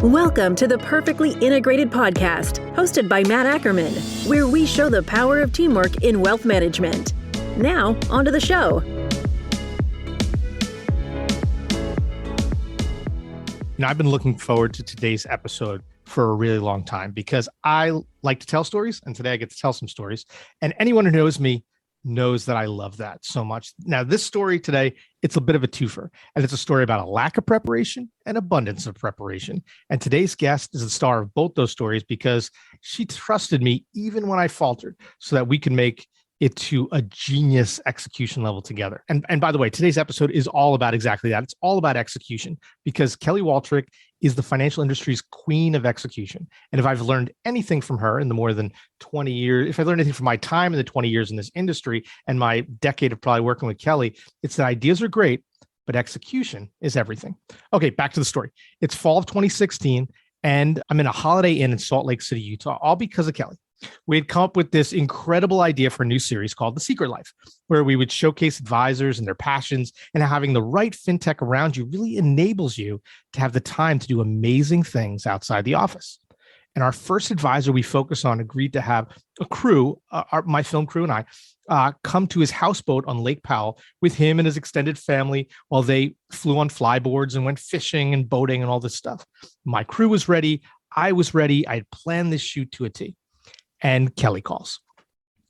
Welcome to the Perfectly Integrated Podcast, hosted by Matt Ackermann, where we show the power of teamwork in wealth management. Now, onto the show. I've been looking forward to today's episode for a really long time because I like to tell stories, and today I get to tell some stories. And anyone who knows me knows that I love that so much. Now, this story today, it's a bit of a twofer, and it's a story about a lack of preparation and abundance of preparation. And today's guest is the star of both those stories because she trusted me even when I faltered so that we can make it to a genius execution level together. And by the way, today's episode is all about exactly that. It's all about execution because Kelly Waltrich is the financial industry's queen of execution. And if I've learned anything from her in the more than 20 years, if I learned anything from my time in the 20 years in this industry and my decade of probably working with Kelly, it's that ideas are great, but execution is everything. Okay, back to the story. It's fall of 2016, and I'm in a Holiday Inn in Salt Lake City, Utah, all because of Kelly. We had come up with this incredible idea for a new series called The Secret Life, where we would showcase advisors and their passions, and how having the right fintech around you really enables you to have the time to do amazing things outside the office. And our first advisor we focus on agreed to have a crew, my film crew and I, come to his houseboat on Lake Powell with him and his extended family while they flew on flyboards and went fishing and boating and all this stuff. My crew was ready. I was ready. I had planned this shoot to a T. And Kelly calls.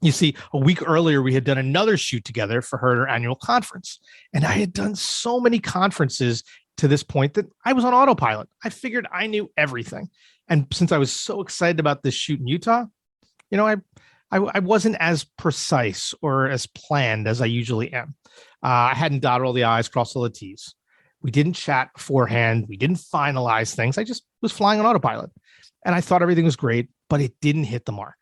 You see, a week earlier, we had done another shoot together for her annual conference. And I had done so many conferences to this point that I was on autopilot. I figured I knew everything. And since I was so excited about this shoot in Utah, I wasn't as precise or as planned as I usually am. I hadn't dotted all the I's, crossed all the T's. We didn't chat beforehand. We didn't finalize things. I just was flying on autopilot. And I thought everything was great, but it didn't hit the mark.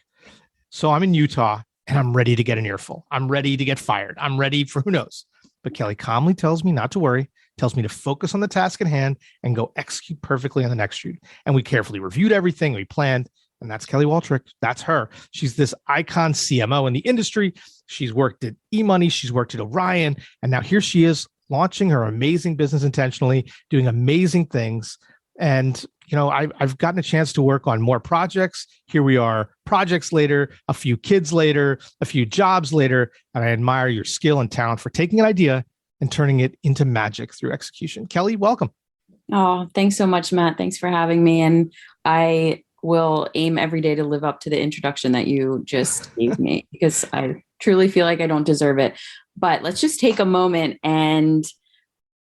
So I'm in Utah and I'm ready to get an earful. I'm ready to get fired. I'm ready for who knows. But Kelly calmly tells me not to worry, tells me to focus on the task at hand and go execute perfectly on the next shoot. And we carefully reviewed everything we planned. And that's Kelly Waltrich. That's her. She's this icon CMO in the industry. She's worked at eMoney. She's worked at Orion. And now here she is launching her amazing business intentionally, doing amazing things. And I've gotten a chance to work on more projects. Here we are, projects later, a few kids later, a few jobs later. And I admire your skill and talent for taking an idea and turning it into magic through execution. Kelly, welcome. Oh, thanks so much, Matt. Thanks for having me. And I will aim every day to live up to the introduction that you just gave me because I truly feel like I don't deserve it. But let's just take a moment and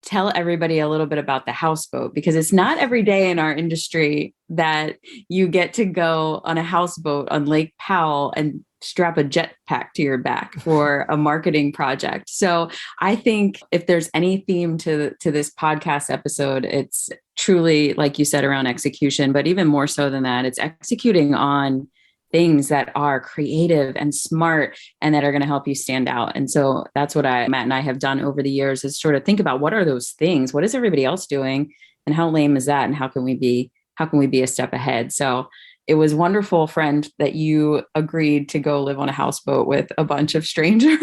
tell everybody a little bit about the houseboat, because it's not every day in our industry that you get to go on a houseboat on Lake Powell and strap a jetpack to your back for a marketing project. So I think if there's any theme to this podcast episode, it's truly, like you said, around execution, but even more so than that, it's executing on things that are creative and smart and that are going to help you stand out. And so that's what Matt and I have done over the years, is sort of think about what are those things? What is everybody else doing? And how lame is that? And how can we be a step ahead? So it was wonderful, friend, that you agreed to go live on a houseboat with a bunch of strangers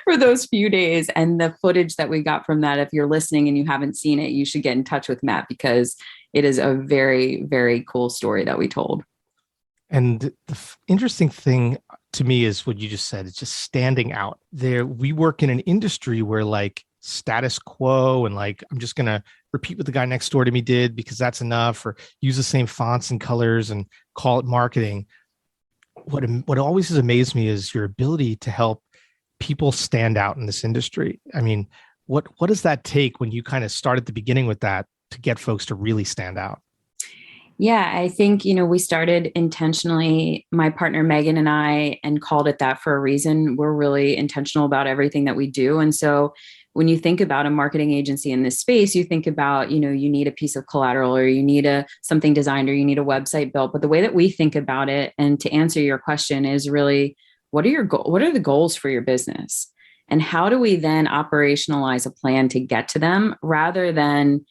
for those few days. And the footage that we got from that, if you're listening and you haven't seen it, you should get in touch with Matt because it is a very, very cool story that we told. And the interesting thing to me is what you just said. It's just standing out there. We work in an industry where like status quo and like, I'm just going to repeat what the guy next door to me did because that's enough, or use the same fonts and colors and call it marketing. What always has amazed me is your ability to help people stand out in this industry. I mean, what does that take when you kind of start at the beginning with that to get folks to really stand out? Yeah, I think, we started intentionally, my partner, Megan, and I, and called it that for a reason. We're really intentional about everything that we do. And so when you think about a marketing agency in this space, you think about, you need a piece of collateral, or you need something designed, or you need a website built. But the way that we think about it, and to answer your question, is really, what are the goals for your business? And how do we then operationalize a plan to get to them, rather than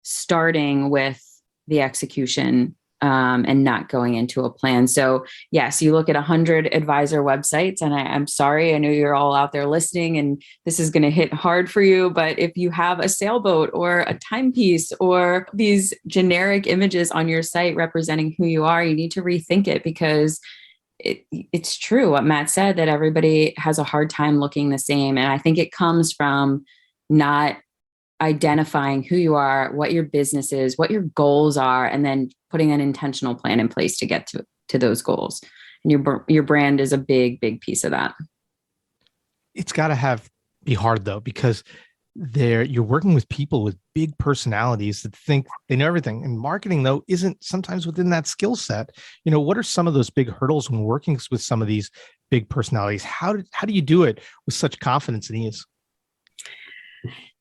starting with the execution and not going into a plan. So yes, you look at 100 advisor websites, and I'm sorry, I know you're all out there listening and this is going to hit hard for you, but if you have a sailboat or a timepiece or these generic images on your site representing who you are, you need to rethink it, because it's true what Matt said, that everybody has a hard time looking the same. And I think it comes from not identifying who you are, what your business is, what your goals are, and then putting an intentional plan in place to get to those goals. And your brand is a big piece of that. It's got to be hard though, because you're working with people with big personalities that think they know everything. And marketing though isn't sometimes within that skill set. What are some of those big hurdles when working with some of these big personalities? How do you do it with such confidence and ease?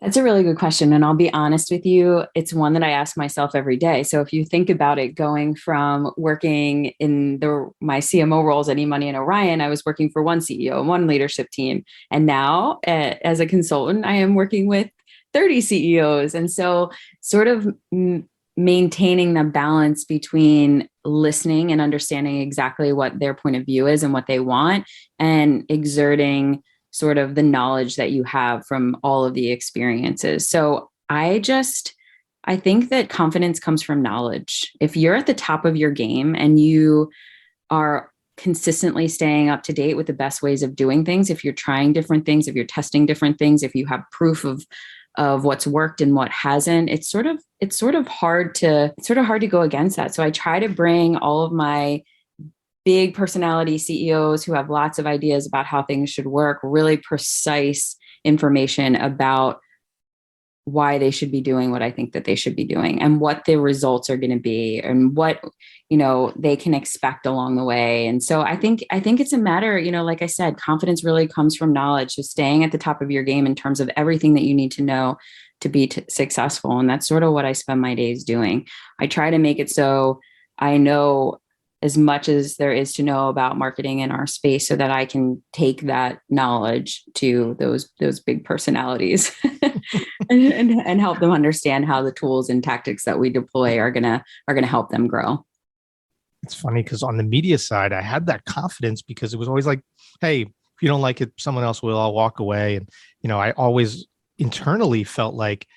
That's a really good question. And I'll be honest with you, it's one that I ask myself every day. So if you think about it, going from working in my CMO roles at eMoney and Orion, I was working for one CEO and one leadership team. And now as a consultant, I am working with 30 CEOs. And so sort of maintaining the balance between listening and understanding exactly what their point of view is and what they want, and exerting sort of the knowledge that you have from all of the experiences. So I think that confidence comes from knowledge. If you're at the top of your game and you are consistently staying up to date with the best ways of doing things, if you're trying different things, if you're testing different things, if you have proof of what's worked and what hasn't, it's sort of hard to go against that. So I try to bring all of my big personality CEOs who have lots of ideas about how things should work, really precise information about why they should be doing what I think that they should be doing, and what the results are going to be, and what, they can expect along the way. And so I think it's a matter, like I said, confidence really comes from knowledge, just staying at the top of your game in terms of everything that you need to know to be successful. And that's sort of what I spend my days doing. I try to make it so I know as much as there is to know about marketing in our space, so that I can take that knowledge to those big personalities and help them understand how the tools and tactics that we deploy are gonna help them grow. It's funny because on the media side, I had that confidence because it was always like, hey, if you don't like it, someone else will. I'll walk away. And I always internally felt like,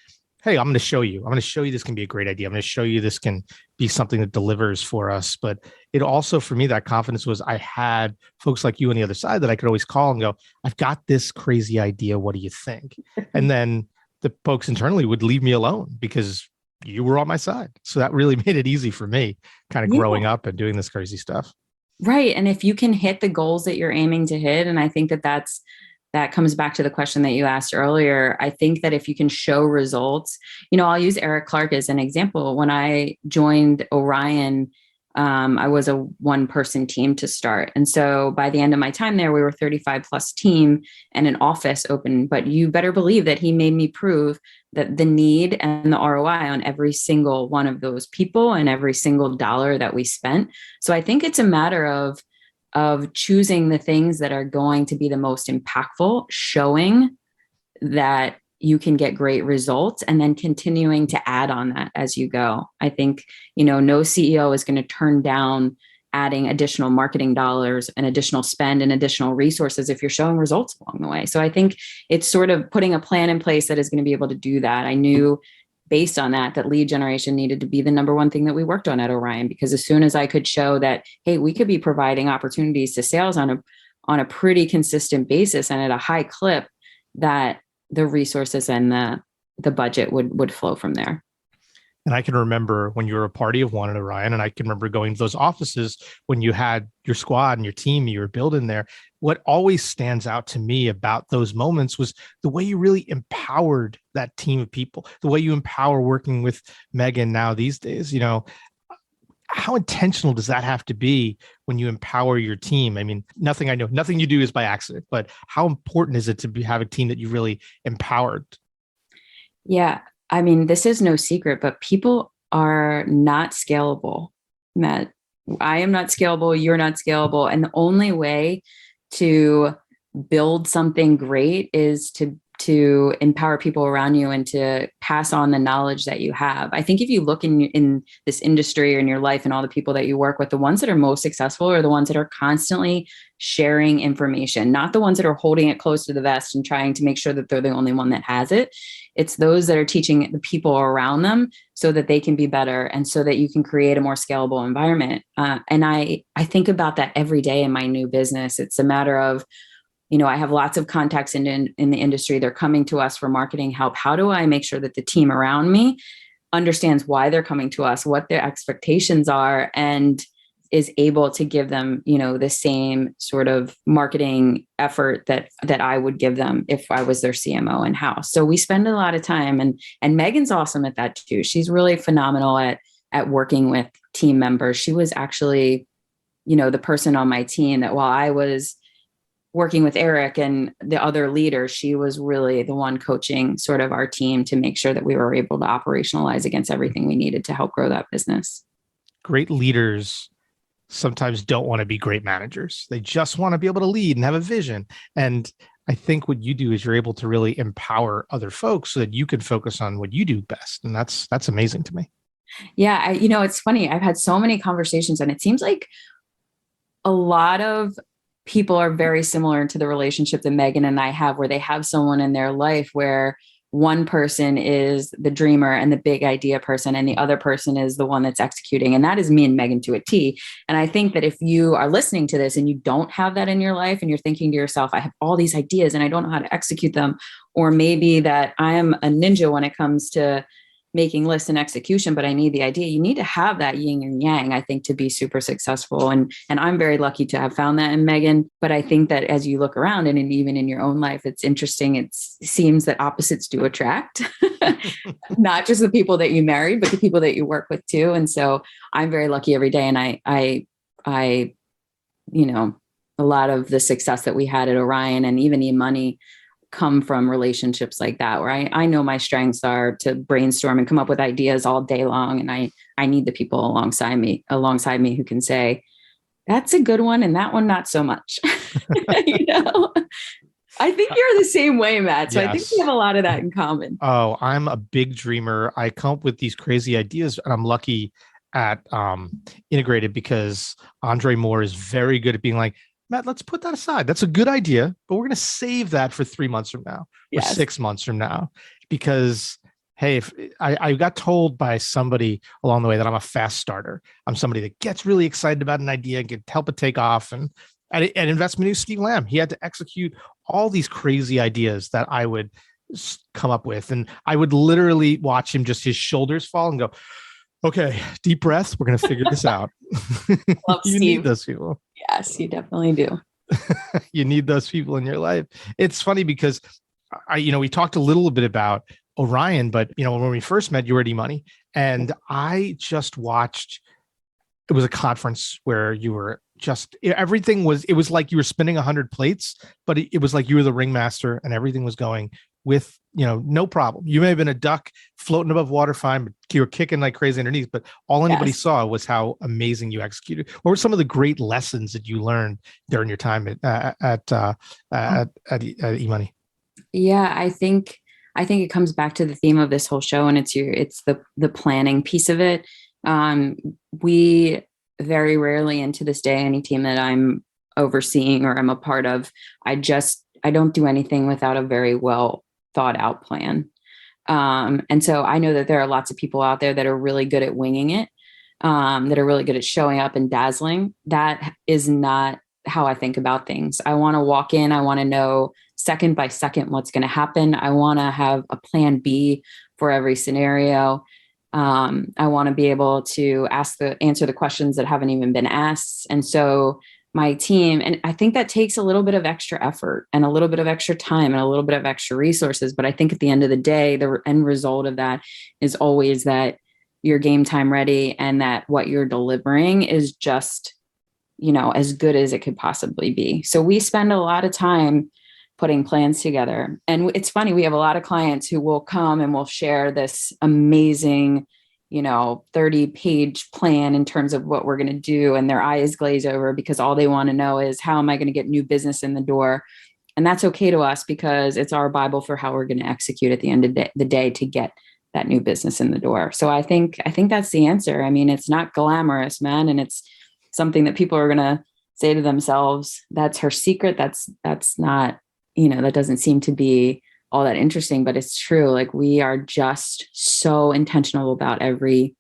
hey, I'm going to show you this can be a great idea. I'm going to show you this can be something that delivers for us. But it also, for me, that confidence was I had folks like you on the other side that I could always call and go, I've got this crazy idea. What do you think? And then the folks internally would leave me alone because you were on my side. So that really made it easy for me kind of growing up and doing this crazy stuff. Right. And if you can hit the goals that you're aiming to hit, and I think that comes back to the question that you asked earlier. I think that if you can show results, I'll use Eric Clark as an example. When I joined Orion, I was a one-person team to start. And so by the end of my time there, we were 35 plus team and an office open. But you better believe that he made me prove that the need and the ROI on every single one of those people and every single dollar that we spent. So I think it's a matter of choosing the things that are going to be the most impactful, showing that you can get great results, and then continuing to add on that as you go. I think, no CEO is going to turn down adding additional marketing dollars and additional spend and additional resources if you're showing results along the way. So I think it's sort of putting a plan in place that is going to be able to do that. I knew based on that lead generation needed to be the number one thing that we worked on at Orion, because as soon as I could show that, hey, we could be providing opportunities to sales on a pretty consistent basis and at a high clip, that the resources and the budget would flow from there. And I can remember when you were a party of one at Orion, and I can remember going to those offices when you had your squad and your team you were building there. What always stands out to me about those moments was the way you really empowered that team of people, the way you empower working with Megan now these days. How intentional does that have to be when you empower your team? I mean, nothing you do is by accident, but how important is it to have a team that you really empowered? Yeah. I mean, this is no secret, but people are not scalable, Matt. I am not scalable. You're not scalable. And the only way to build something great is to to empower people around you and to pass on the knowledge that you have. I think if you look in this industry or in your life and all the people that you work with, the ones that are most successful are the ones that are constantly sharing information, not the ones that are holding it close to the vest and trying to make sure that they're the only one that has it. It's those that are teaching the people around them so that they can be better and so that you can create a more scalable environment. And I think about that every day in my new business. It's a matter of, I have lots of contacts in the industry. They're coming to us for marketing help. How do I make sure that the team around me understands why they're coming to us, what their expectations are, and is able to give them, the same sort of marketing effort that I would give them if I was their CMO in-house. So we spend a lot of time, and Megan's awesome at that too. She's really phenomenal at working with team members. She was actually, the person on my team that while I was working with Eric and the other leaders, she was really the one coaching sort of our team to make sure that we were able to operationalize against everything we needed to help grow that business. Great leaders sometimes don't want to be great managers. They just want to be able to lead and have a vision. And I think what you do is you're able to really empower other folks so that you can focus on what you do best. And that's amazing to me. Yeah. It's funny. I've had so many conversations, and it seems like a lot of people are very similar to the relationship that Megan and I have, where they have someone in their life where one person is the dreamer and the big idea person, and the other person is the one that's executing. And that is me and Megan to a T. And I think that if you are listening to this and you don't have that in your life, and you're thinking to yourself, I have all these ideas and I don't know how to execute them, or maybe that I am a ninja when it comes to making lists and execution, but I need the idea. You need to have that yin and yang, I think, to be super successful. And I'm very lucky to have found that in Megan. But I think that as you look around and even in your own life, it's interesting. It seems that opposites do attract, not just the people that you marry, but the people that you work with too. And so I'm very lucky every day. And I a lot of the success that we had at Orion and even eMoney come from relationships like that, where I know my strengths are to brainstorm and come up with ideas all day long. And I need the people alongside me who can say, that's a good one. And that one, not so much. I think you're the same way, Matt. So yes. I think we have a lot of that in common. Oh, I'm a big dreamer. I come up with these crazy ideas, and I'm lucky at Integrated because Andre Moore is very good at being like, Matt, let's put that aside. That's a good idea, but we're going to save that for 3 months from now or 6 months from now. Because, hey, if I got told by somebody along the way that I'm a fast starter. I'm somebody that gets really excited about an idea and can help it take off. And at Investment News, Steve Lamb, he had to execute all these crazy ideas that I would come up with. And I would literally watch him, just his shoulders fall and go, okay, deep breaths. We're going to figure this out. Love You Steve. need those people. Yes, you definitely do. You need those people in your life. It's funny because we talked a little bit about Orion, but when we first met, you were at eMoney, and I just watched. It was a conference where you were everything was. It was like you were spinning 100 plates, but it was like you were the ringmaster, and everything was going with no problem. You may have been a duck floating above water fine, but you were kicking like crazy underneath. But all anybody saw was how amazing you executed. What were some of the great lessons that you learned during your time at eMoney? Yeah, I think it comes back to the theme of this whole show, and it's the planning piece of it. We very rarely, and to this day, any team that I'm overseeing or I'm a part of, I don't do anything without a very well thought out plan. And so I know that there are lots of people out there that are really good at winging it, that are really good at showing up and dazzling. That is not how I think about things. I want to walk in. I want to know second by second what's going to happen. I want to have a plan B for every scenario. I want to be able to answer the questions that haven't even been asked. And so my team, and I think that takes a little bit of extra effort and a little bit of extra time and a little bit of extra resources. But I think at the end of the day, the end result of that is always that you're game time ready and that what you're delivering is just, as good as it could possibly be. So we spend a lot of time putting plans together. And it's funny, we have a lot of clients who will come and will share this amazing 30-page plan in terms of what we're going to do. And their eyes glaze over because all they want to know is, how am I going to get new business in the door? And that's okay to us because it's our Bible for how we're going to execute at the end of the day to get that new business in the door. So I think that's the answer. I mean, it's not glamorous, man. And it's something that people are going to say to themselves, that's her secret. That's not, that doesn't seem to be all that interesting, but it's true. Like, we are just so intentional about every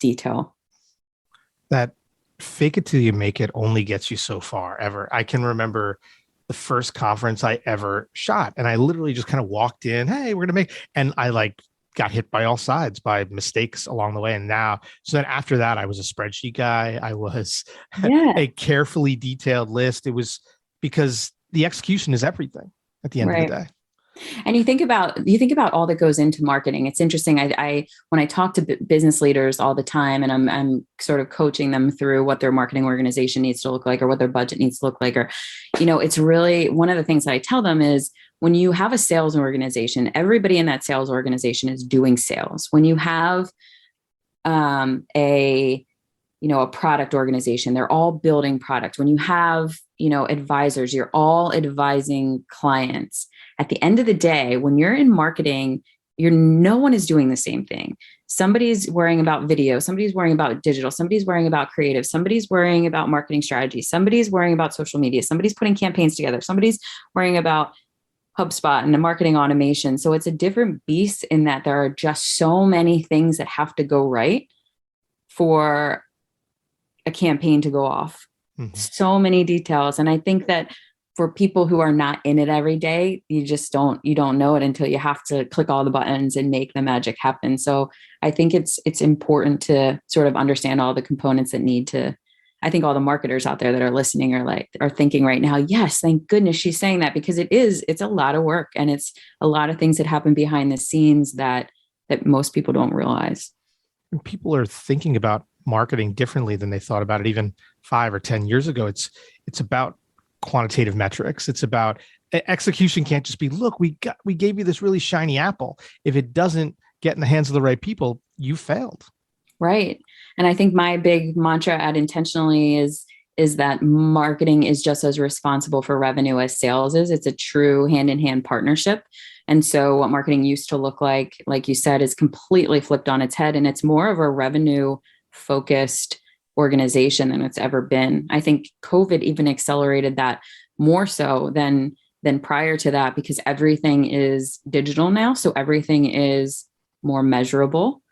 detail. That fake it till you make it only gets you so far ever. I can remember the first conference I ever shot, and I literally just kind of walked in, hey, we're going to and I got hit by all sides by mistakes along the way. And so then after that, I was a spreadsheet guy. I was a carefully detailed list. It was because the execution is everything at the end of the day. And you think about all that goes into marketing. It's interesting. I when I talk to business leaders all the time, and I'm sort of coaching them through what their marketing organization needs to look like, or what their budget needs to look like, or, it's really one of the things that I tell them is, when you have a sales organization, everybody in that sales organization is doing sales. When you have a product organization, they're all building product. When you have, advisors, you're all advising clients. At the end of the day, when you're in marketing, no one is doing the same thing. Somebody's worrying about video. Somebody's worrying about digital. Somebody's worrying about creative. Somebody's worrying about marketing strategy. Somebody's worrying about social media. Somebody's putting campaigns together. Somebody's worrying about HubSpot and the marketing automation. So it's a different beast in that there are just so many things that have to go right for a campaign to go off. Mm-hmm. So many details. And I think that for people who are not in it every day, you don't know it until you have to click all the buttons and make the magic happen. So I think it's important to sort of understand all the components that need to. I think all the marketers out there that are listening are thinking right now, yes, thank goodness she's saying that, because it's a lot of work, and it's a lot of things that happen behind the scenes that most people don't realize. And people are thinking about marketing differently than they thought about it even 5 or 10 years ago. It's about quantitative metrics. It's about execution. Can't just be, look, we gave you this really shiny apple. If it doesn't get in the hands of the right people, you failed. Right. And I think my big mantra at Intentionally is that marketing is just as responsible for revenue as sales is. It's a true hand-in-hand partnership. And so what marketing used to look like you said, is completely flipped on its head. And it's more of a revenue-focused organization than it's ever been. I think COVID even accelerated that more so than prior to that, because everything is digital now. So everything is more measurable.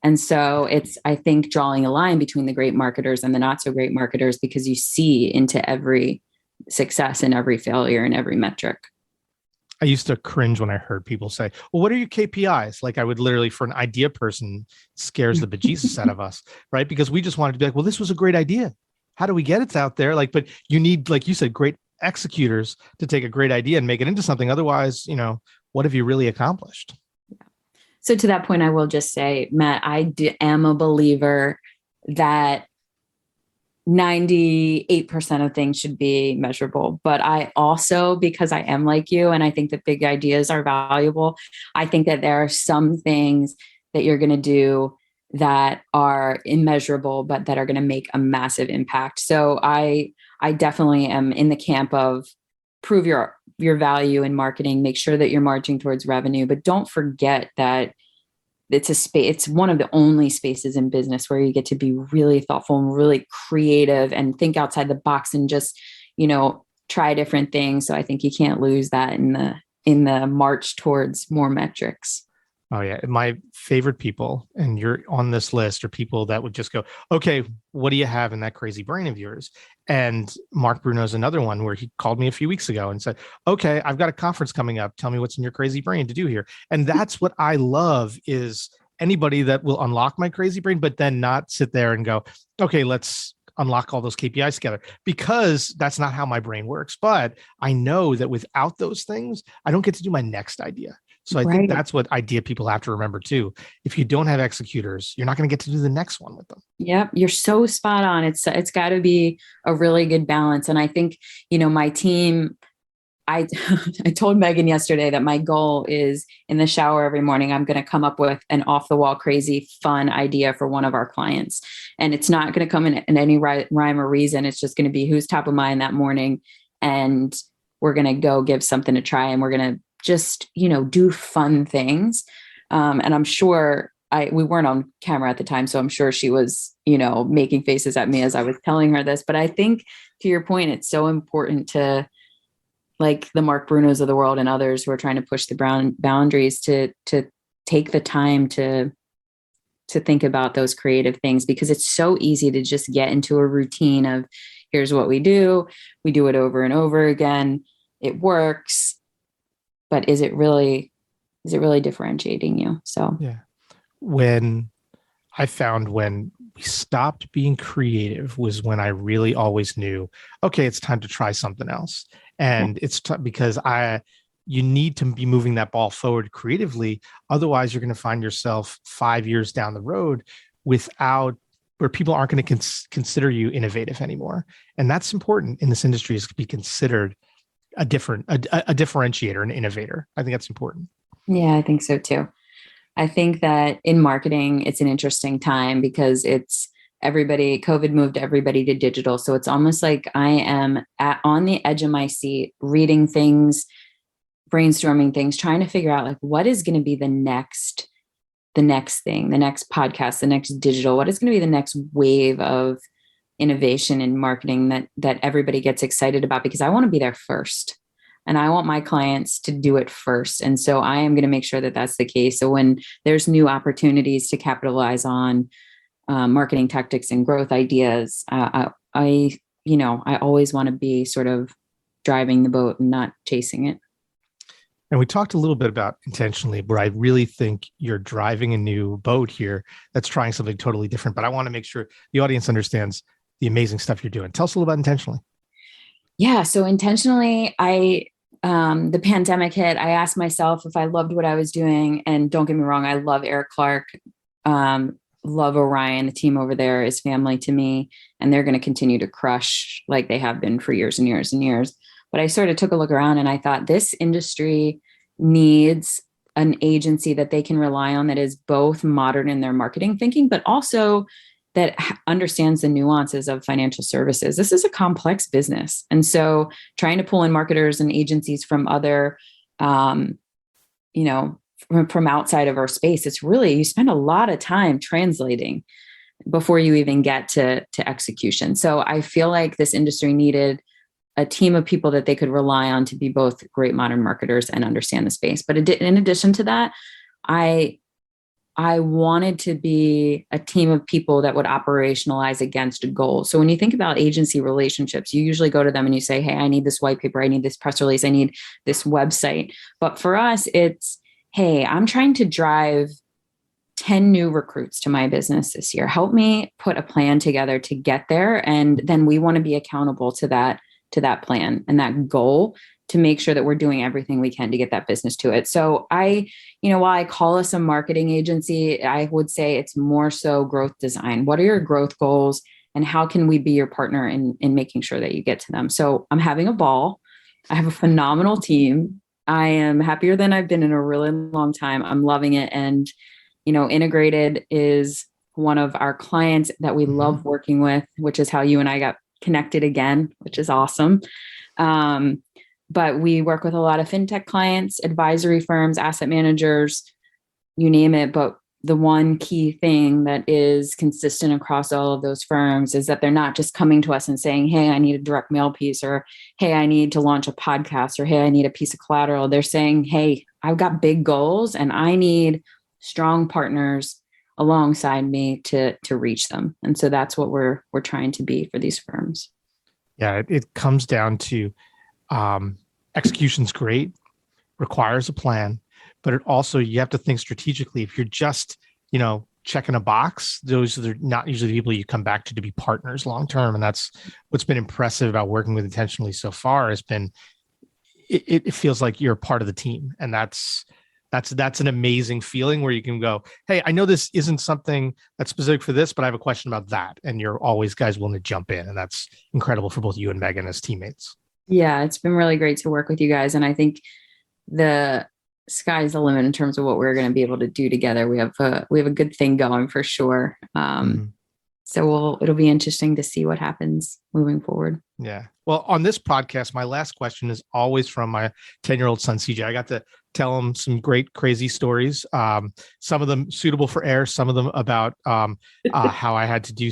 And so it's, I think, drawing a line between the great marketers and the not so great marketers, because you see into every success and every failure and every metric. I used to cringe when I heard people say, well, what are your KPIs? Like, I would literally, for an idea person, scares the bejesus out of us, right? Because we just wanted to be like, well, this was a great idea. How do we get it out there? But you need, like you said, great executors to take a great idea and make it into something. Otherwise, what have you really accomplished? So to that point, I will just say, Matt, I am a believer that 98% of things should be measurable. But I also, because I am like you, and I think that big ideas are valuable, I think that there are some things that you're going to do that are immeasurable, but that are going to make a massive impact. So I definitely am in the camp of prove your value in marketing, make sure that you're marching towards revenue, but don't forget that it's one of the only spaces in business where you get to be really thoughtful and really creative and think outside the box and just, try different things. So I think you can't lose that in the march towards more metrics. Oh yeah. My favorite people, and you're on this list, are people that would just go, okay, what do you have in that crazy brain of yours? And Mark Bruno's another one where he called me a few weeks ago and said, okay, I've got a conference coming up. Tell me what's in your crazy brain to do here. And that's what I love, is anybody that will unlock my crazy brain, but then not sit there and go, okay, let's unlock all those KPIs together, because that's not how my brain works. But I know that without those things, I don't get to do my next idea. So I think that's what idea people have to remember too. If you don't have executors, you're not going to get to do the next one with them. Yep. You're so spot on. It's got to be a really good balance. And I think, my team, I told Megan yesterday that my goal is, in the shower every morning, I'm going to come up with an off the wall, crazy, fun idea for one of our clients. And it's not going to come in any rhyme or reason. It's just going to be who's top of mind that morning. And we're going to go give something a try, and we're going to just, do fun things. And I'm sure we weren't on camera at the time, so I'm sure she was, making faces at me as I was telling her this. But I think, to your point, it's so important to, like the Mark Brunos of the world and others who are trying to push the boundaries, to take the time to think about those creative things, because it's so easy to just get into a routine of, here's what we do it over and over again, it works, but is it really differentiating you? So yeah, when we stopped being creative was when I really always knew, okay, it's time to try something else. And it's because you need to be moving that ball forward creatively. Otherwise, you're going to find yourself 5 years down the road where people aren't going to consider you innovative anymore. And that's important in this industry, is to be considered a differentiator, an innovator. I think that's important. Yeah, I think so too. I think that in marketing, it's an interesting time because COVID moved everybody to digital. So it's almost like I am on the edge of my seat, reading things, brainstorming things, trying to figure out like what is going to be the next thing, the next podcast, the next digital, what is going to be the next wave of innovation in marketing that everybody gets excited about, because I want to be there first. And I want my clients to do it first. And so I am going to make sure that that's the case. So when there's new opportunities to capitalize on marketing tactics and growth ideas, I always want to be sort of driving the boat and not chasing it. And we talked a little bit about intentionally, where I really think you're driving a new boat here that's trying something totally different. But I want to make sure the audience understands the amazing stuff you're doing. Tell us a little about intentionally. Yeah. So intentionally, the pandemic hit. I asked myself if I loved what I was doing. And don't get me wrong, I love Eric Clark, love Orion. The team over there is family to me, and they're going to continue to crush like they have been for years and years and years. But I sort of took a look around and I thought this industry needs an agency that they can rely on, that is both modern in their marketing thinking, but also that understands the nuances of financial services. This is a complex business. And so trying to pull in marketers and agencies from other, from outside of our space, it's really, you spend a lot of time translating before you even get to execution. So I feel like this industry needed a team of people that they could rely on to be both great modern marketers and understand the space. But in addition to that, I wanted to be a team of people that would operationalize against a goal. So when you think about agency relationships, you usually go to them and you say, hey, I need this white paper, I need this press release, I need this website. But for us, it's, hey, I'm trying to drive 10 new recruits to my business this year. Help me put a plan together to get there. And then we want to be accountable to that plan and that goal, to make sure that we're doing everything we can to get that business to it. So while I call us a marketing agency, I would say it's more so growth design. What are your growth goals, and how can we be your partner in making sure that you get to them? So I'm having a ball. I have a phenomenal team. I am happier than I've been in a really long time. I'm loving it. And, Integrated is one of our clients that we love working with, which is how you and I got connected again, which is awesome. But we work with a lot of fintech clients, advisory firms, asset managers, you name it. But the one key thing that is consistent across all of those firms is that they're not just coming to us and saying, hey, I need a direct mail piece, or hey, I need to launch a podcast, or hey, I need a piece of collateral. They're saying, hey, I've got big goals and I need strong partners alongside me to reach them. And so that's what we're trying to be for these firms. Yeah, it comes down to execution's great, requires a plan, but it also, you have to think strategically. If you're just, checking a box, those are not usually the people you come back to be partners long-term. And that's what's been impressive about working with Intentionally so far, has been, it feels like you're part of the team. And that's an amazing feeling where you can go, hey, I know this isn't something that's specific for this, but I have a question about that. And you're always guys willing to jump in. And that's incredible for both you and Megan as teammates. Yeah, it's been really great to work with you guys. And I think the sky's the limit in terms of what we're going to be able to do together. We have a good thing going for sure. So it'll be interesting to see what happens moving forward. Yeah. Well, on this podcast, my last question is always from my 10-year-old son, CJ. I got to tell him some great, crazy stories. Some of them suitable for air, some of them about how I had to do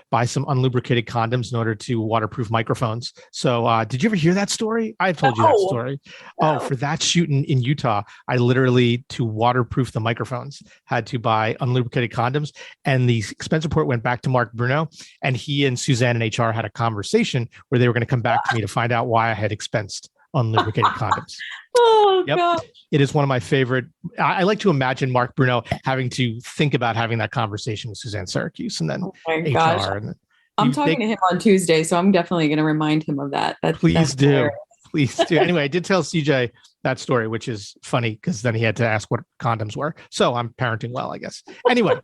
buy some unlubricated condoms in order to waterproof microphones. So did you ever hear that story? I've told you that story. No. Oh, for that shoot in Utah, I literally, to waterproof the microphones, had to buy unlubricated condoms. And the expense report went back to Mark Bruno, and he and Suzanne in HR had a conversation where they were going to come back to me to find out why I had expensed unlubricated condoms. Oh, yep. gosh. It is one of my favorite. I like to imagine Mark Bruno having to think about having that conversation with Suzanne Syracuse and then HR. Gosh. And I'm talking to him on Tuesday, so I'm definitely going to remind him of that. Please do. Please do. Anyway, I did tell CJ that story, which is funny because then he had to ask what condoms were. So I'm parenting well, I guess. Anyway.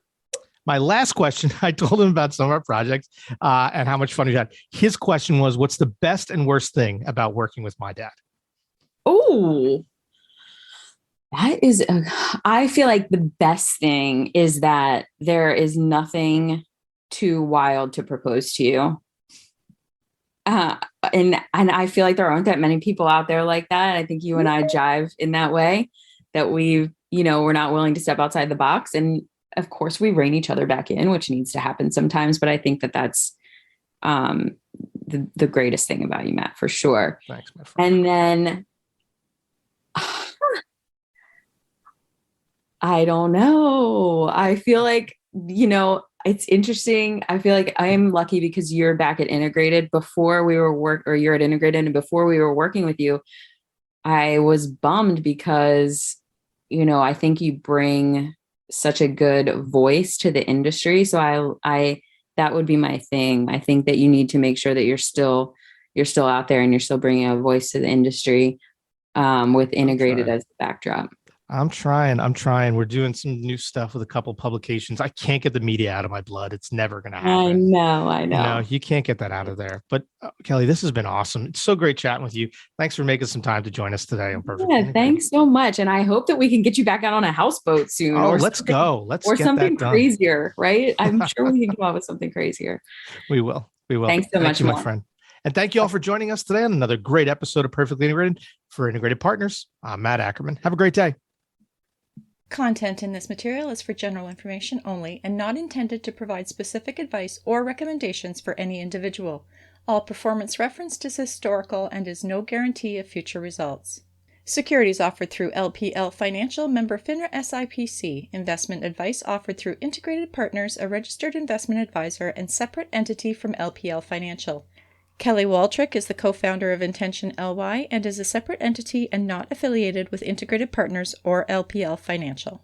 My last question, I told him about some of our projects and how much fun we had. His question was, what's the best and worst thing about working with my dad? Oh, I feel like the best thing is that there is nothing too wild to propose to you. And I feel like there aren't that many people out there like that. I think you and I jive in that way, that we're not willing to step outside the box. And of course, we rein each other back in, which needs to happen sometimes. But I think that that's the greatest thing about you, Matt, for sure. Thanks, my friend. And then I don't know. I feel like, it's interesting. I feel like I'm lucky because you're back at Integrated before we were you're at Integrated, and before we were working with you, I was bummed because, I think you bring such a good voice to the industry. So I that would be my thing. I think that you need to make sure that you're still out there and you're still bringing a voice to the industry with Integrated as the backdrop. I'm trying. We're doing some new stuff with a couple publications. I can't get the media out of my blood. It's never going to happen. I know. You can't get that out of there. But Kelly, this has been awesome. It's so great chatting with you. Thanks for making some time to join us today on Perfect. Yeah, thanks so much. And I hope that we can get you back out on a houseboat soon. Oh, let's go. Let's or get something that done. crazier, right? I'm sure we can come up with something crazier. We will. Thanks so much, my friend. And thank you all for joining us today on another great episode of Perfectly Integrated for Integrated Partners. I'm Matt Ackermann. Have a great day. Content in this material is for general information only and not intended to provide specific advice or recommendations for any individual. All performance referenced is historical and is no guarantee of future results. Securities offered through LPL Financial, member FINRA SIPC. Investment advice offered through Integrated Partners, a registered investment advisor and separate entity from LPL Financial. Kelly Waltrich is the co-founder of Intention LY and is a separate entity and not affiliated with Integrated Partners or LPL Financial.